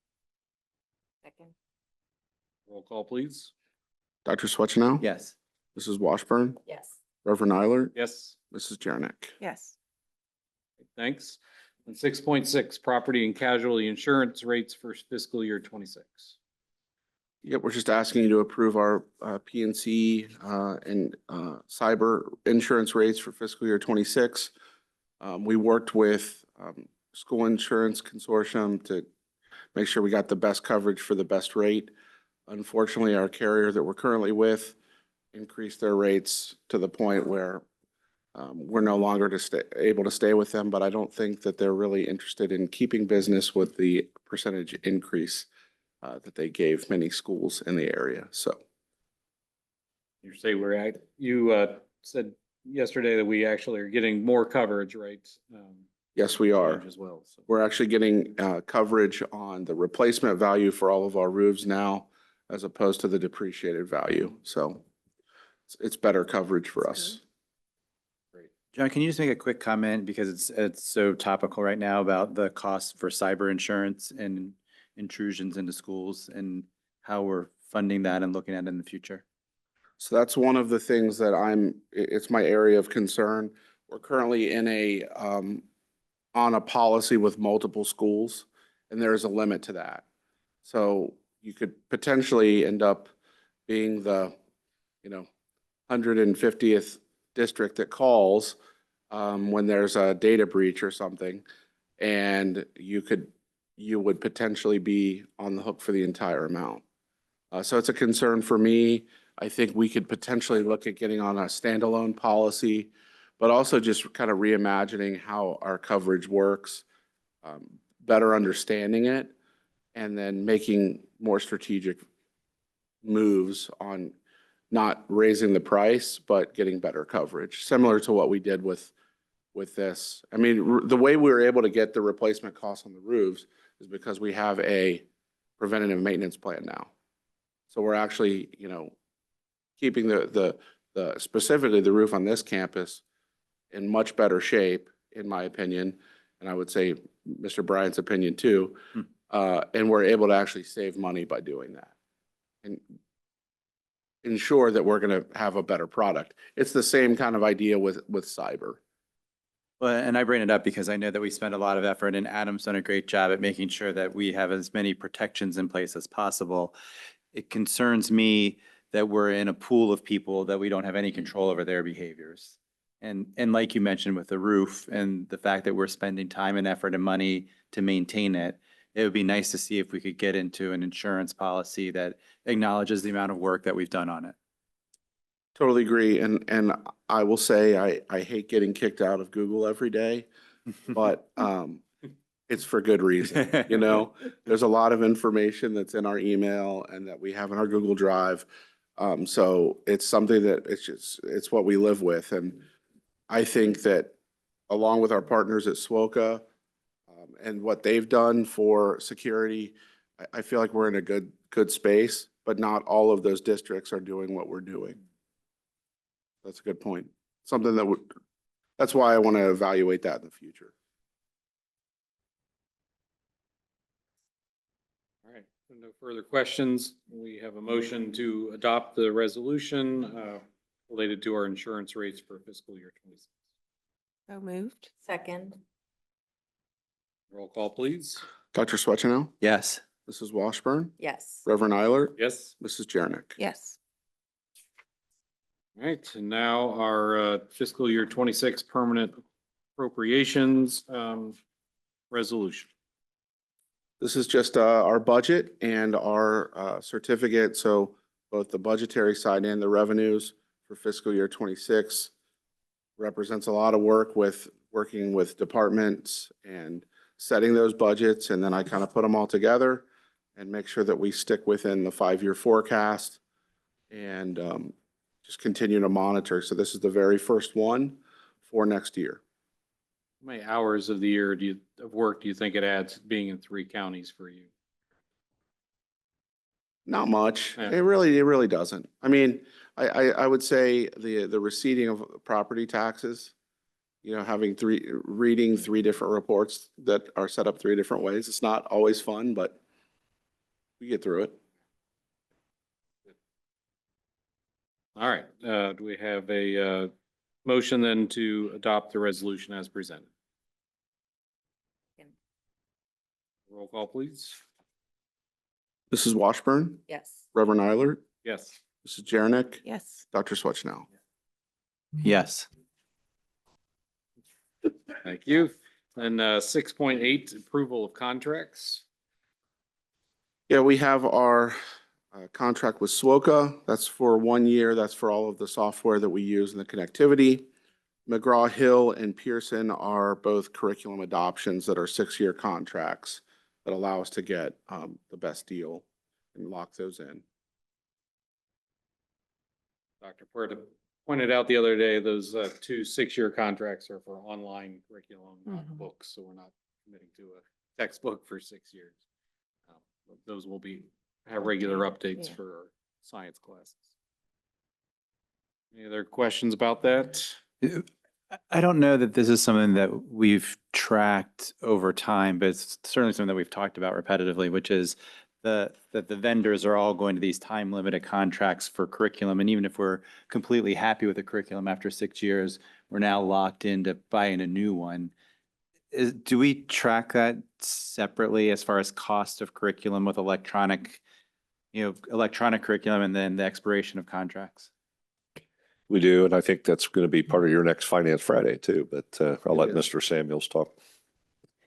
Second. Roll call, please. Dr. Swetchenow. Yes. Mrs. Washburn, Yes. Reverend Eilert, Yes. Mrs. Jarnick. Yes. Thanks. And 6.6, property and casualty insurance rates for fiscal year 26. Yep, we're just asking you to approve our PNC and cyber insurance rates for fiscal year 26. We worked with School Insurance Consortium to make sure we got the best coverage for the best rate. Unfortunately, our carrier that we're currently with increased their rates to the point where we're no longer able to stay with them, but I don't think that they're really interested in keeping business with the percentage increase that they gave many schools in the area. So You say you said yesterday that we actually are getting more coverage, right? yes, we are. As well. So. We're actually getting coverage on the replacement value for all of our roofs now, as opposed to the depreciated value. So it's better coverage for us. Great. John, can you just make a quick comment because it's so topical right now about the cost for cyber insurance and intrusions into schools and how we're funding that and looking at it in the future? So that's one of the things that it's my area of concern. We're currently on a policy with multiple schools, and there is a limit to that. So you could potentially end up being the, 150th district that calls when there's a data breach or something, and you would potentially be on the hook for the entire amount. So it's a concern for me. I think we could potentially look at getting on a standalone policy, but also just kind of reimagining how our coverage works, better understanding it, and then making more strategic moves on not raising the price, but getting better coverage, similar to what we did with with this. I mean, the way we were able to get the replacement costs on the roofs is because we have a preventative maintenance plan now. So we're actually, you know, keeping the specifically the roof on this campus in much better shape, in my opinion, and I would say Mr. Bryant's opinion too. And we're able to actually save money by doing that and ensure that we're going to have a better product. It's the same kind of idea with cyber. Well, and I bring it up because I know that we spend a lot of effort and Adam's done a great job at making sure that we have as many protections in place as possible. It concerns me that we're in a pool of people that we don't have any control over their behaviors. And like you mentioned with the roof and the fact that we're spending time and effort and money to maintain it, it would be nice to see if we could get into an insurance policy that acknowledges the amount of work that we've done on it. Totally agree. And I will say, I hate getting kicked out of Google every day, but it's for good reason. You know, there's a lot of information that's in our email and that we have in our Google Drive. So it's something that it's what we live with. And I think that along with our partners at SWOCA and what they've done for security, I feel like we're in a good space, but not all of those districts are doing what we're doing. That's a good point. Something that that's why I want to evaluate that in the future. All right, no further questions. We have a motion to adopt the resolution related to our insurance rates for fiscal year 26. So moved. Second. Roll call, please. Dr. Swetchenow, Yes. Mrs. Washburn, Yes. Reverend Eilert, Yes. Mrs. Jernick. Yes. All right, and now our fiscal year 26 permanent appropriations resolution. This is just our budget and our certificate. So both the budgetary side and the revenues for fiscal year 26 represents a lot of work with working with departments and setting those budgets. And then I kind of put them all together and make sure that we stick within the 5-year forecast and just continue to monitor. So this is the very first one for next year. How many hours of the year of work do you think it adds being in 3 counties for you? Not much. Yeah. It really doesn't. I mean, I would say the receiving of property taxes, you know, reading 3 different reports that are set up 3 different ways. It's not always fun, but we get through it. All right, do we have a motion then to adopt the resolution as presented? Roll call, please. Mrs. Washburn, Yes. Reverend Eilert, Yes. Mrs. Jernick, Yes. Dr. Swetchenow. Yes. Thank you. And 6.8, approval of contracts. Yeah, we have our contract with SWOCA. That's for 1 year. That's for all of the software that we use in the connectivity. McGraw-Hill and Pearson are both curriculum adoptions that are 6-year contracts that allow us to get the best deal and lock those in. Dr. Puerta pointed out the other day, those 2 6-year contracts are for online curriculum, not Mhm. books. So we're not committing to a textbook for 6 years. Those will have regular updates Yeah. for our science classes. Any other questions about that? I don't know that this is something that we've tracked over time, but it's certainly something that we've talked about repetitively, which is that the vendors are all going to these time limited contracts for curriculum. And even if we're completely happy with the curriculum after 6 years, we're now locked into buying a new one. Do we track that separately as far as cost of curriculum with electronic curriculum and then the expiration of contracts? We do, and I think that's going to be part of your next Finance Friday too, but I'll let It is. Mr. Samuels talk.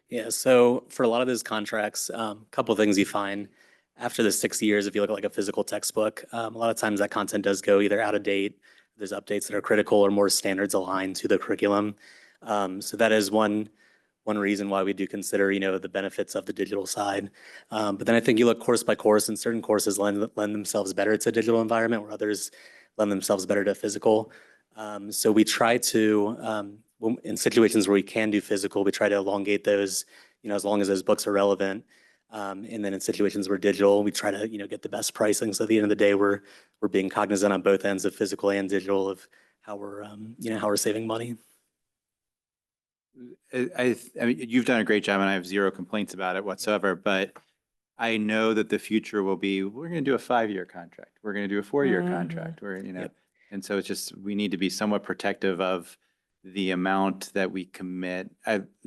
Yeah, so for a lot of those contracts, couple of things you find after the 6 years, if you look at like a physical textbook, a lot of times that content does go either out of date, there's updates that are critical or more standards aligned to the curriculum. So that is one reason why we do consider, the benefits of the digital side. But then I think you look course by course, and certain courses lend themselves better to a digital environment where others lend themselves better to physical. So we try to, in situations where we can do physical, we try to elongate those, as long as those books are relevant. And then in situations where digital, we try to, get the best pricing. So at the end of the day, we're being cognizant on both ends of physical and digital of how we're, how we're saving money. I mean, you've done a great job and I have zero complaints about it whatsoever, but I know that the future will be, we're going to do a 5-year contract. We're going to do a 4-year Mhm. contract. Yep. And so it's just, we need to be somewhat protective of the amount that we commit.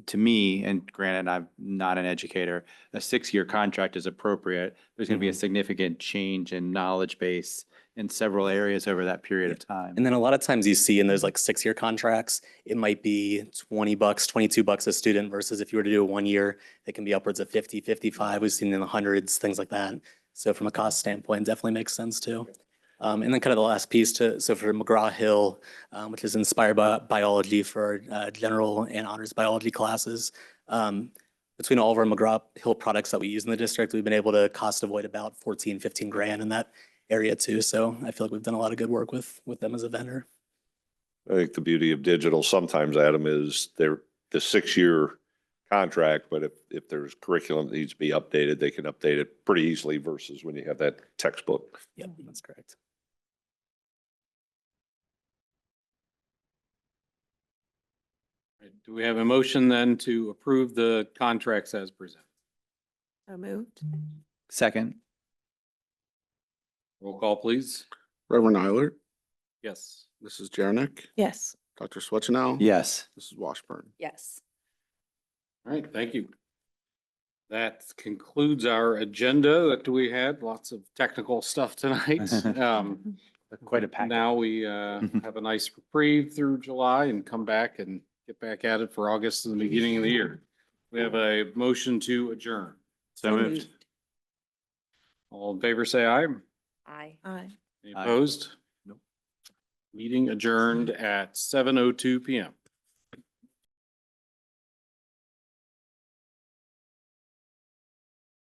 To me, and granted, I'm not an educator, a 6-year contract is appropriate. There's going to be a significant change in knowledge base in several areas over that period of time. And then a lot of times you see in those like 6-year contracts, it might be $20, $22 a student versus if you were to do a 1 year, it can be upwards of 50, 55. We've seen in the hundreds, things like that. So from a cost standpoint, it definitely makes sense too. And then kind of the last piece so for McGraw-Hill, which is inspired by biology for general and honors biology classes. Between all of our McGraw-Hill products that we use in the district, we've been able to cost avoid about 14, 15 grand in that area too. So I feel like we've done a lot of good work with them as a vendor. I think the beauty of digital sometimes, Adam, is the 6-year contract, but if there's curriculum that needs to be updated, they can update it pretty easily versus when you have that textbook. Yep, that's correct. Do we have a motion then to approve the contracts as presented? So moved. Second, Roll call, please. Reverend Eilert, Yes. Mrs. Jarnick, Yes. Dr. Swetchenow. yes. Mrs. Washburn. Yes. All right, thank you. That concludes our agenda that we had. Lots of technical stuff tonight. Quite a package. Now we have a nice reprieve through July and come back and get back at it for August and the beginning of the year. We have a motion to adjourn. So moved. All in favor, say aye. Aye. Aye. Any Aye. opposed? Nope. Meeting adjourned at 7:02 PM.